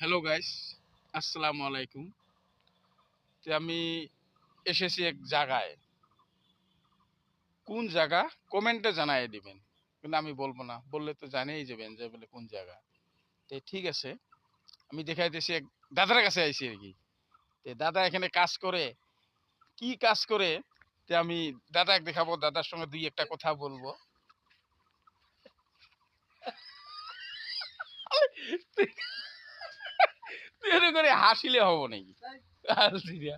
Hello guys, আসসালামু আলাইকুম। আমি এসেছি এক জায়গায়। কোন জায়গা কমেন্টে জানাই দিবেন, কিন্তু আমি বলবো না, বললে তো জানিয়ে যাবেন যে বলে কোন জায়গা। ঠিক আছে, আমি দেখাইতেছি এক দাদার কাছে আইছি আর কি। দাদা এখানে কাজ করে, কি কাজ করে আমি দাদাকে দেখাবো, দাদার সঙ্গে দুই একটা কথা বলবো। তুই তুই এরকম করে হাসিলে হবো নাকি? আলজিরিয়া,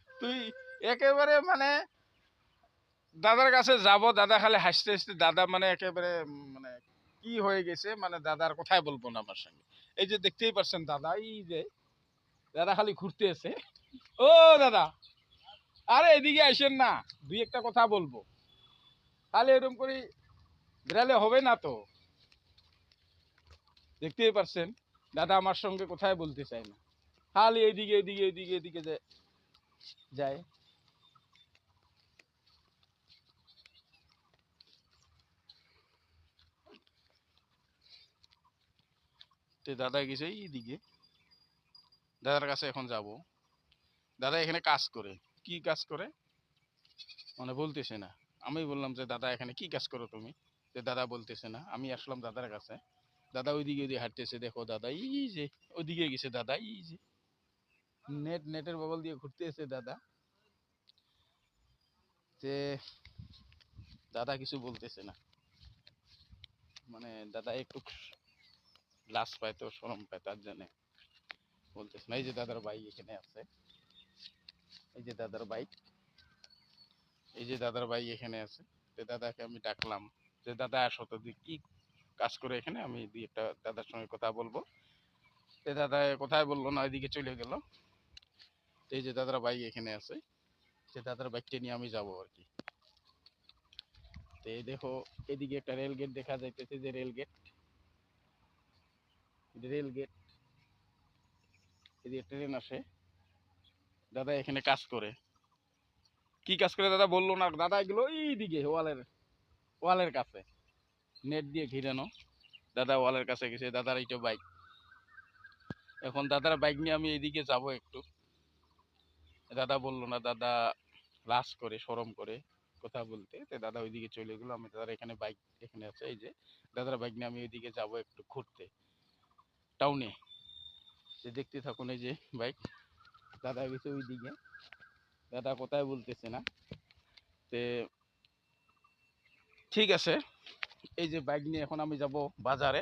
তুই একেবারে মানে দাদার কাছে যাব, দাদা খালি হাসতে হাসতে, দাদা মানে একেবারে মানে কি হয়ে গেছে, মানে দাদার কথাই বলবো না আমার সঙ্গে। এই যে দেখতেই পাচ্ছেন দাদা, এই যে দাদা খালি ঘুরতে এসে, ও দাদা, আরে এদিকে আসেন না, দুই একটা কথা বলবো। খালি এরকম করে ঘেরালে হবে না তো। দেখতেই পাচ্ছেন দাদা আমার সঙ্গে কোথায় বলতে চায় না, খালি এদিকে এদিকে এদিকে এদিকে যায়। দাদা গেছে এইদিকে, দাদার কাছে এখন যাব। দাদা এখানে কাজ করে, কি কাজ করে মানে বলতেছে না। আমি বললাম যে দাদা এখানে কি কাজ করো তুমি? দাদা বলতেছে না। আমি আসলাম দাদার কাছে। দাদা ওইদিকে ওইদিকে হাঁটতেছে, দেখো দাদা এই যে ওইদিকে গেছে, দাদা এই যে নেটের বগল দিয়ে ঘুরতেছে দাদা। যে দাদা কিছু বলতেছে না, মানে দাদা একটু লাজ পায় তো, শরম পায়, তার জন্য বলতেছে না। এই যে দাদার বাইক এখানে আছে, এই যে দাদার বাইক, এই যে দাদার বাইক এখানে আছে। দাদাকে আমি ডাকলাম যে দাদা আসো তো, কি কাজ করে এখানে, আমি দুই একটা দাদার সঙ্গে কথা বলবো। দাদা কোথায় বললো না, ওইদিকে চলে গেল। এই যে দাদার বাইক এখানে আছে, সে দাদার বাইকটা নিয়ে আমি যাবো আর কি। এই দেখো, এদিকে একটা রেল গেট দেখা যাইতেছে, যে রেল গেট, রেল গেট, এদিকে ট্রেন আসে। দাদা এখানে কাজ করে, কি কাজ করে দাদা বললো না। দাদা এগুলো এইদিকে ওয়ালের ওয়ালের কাছে, নেট দিয়ে ঘিরানো। দাদা ওয়ালের কাছে গেছে, দাদার এইটা বাইক। এখন দাদার বাইক নিয়ে আমি এইদিকে যাব একটু। দাদা বললো না, দাদা লাজ করে, শরম করে কথা বলতে। দাদা ওইদিকে চলে গেলো। আমি দাদার এখানে বাইক এখানে আছে, এই যে দাদার বাইক নিয়ে আমি ওইদিকে যাব একটু ঘুরতে টাউনে। দেখতে থাকুন, এই যে বাইক, দাদা গেছে ওইদিকে, দাদা কোথায় বলতেছে না। তে ঠিক আছে, এই যে বাইক নিয়ে এখন আমি যাব বাজারে।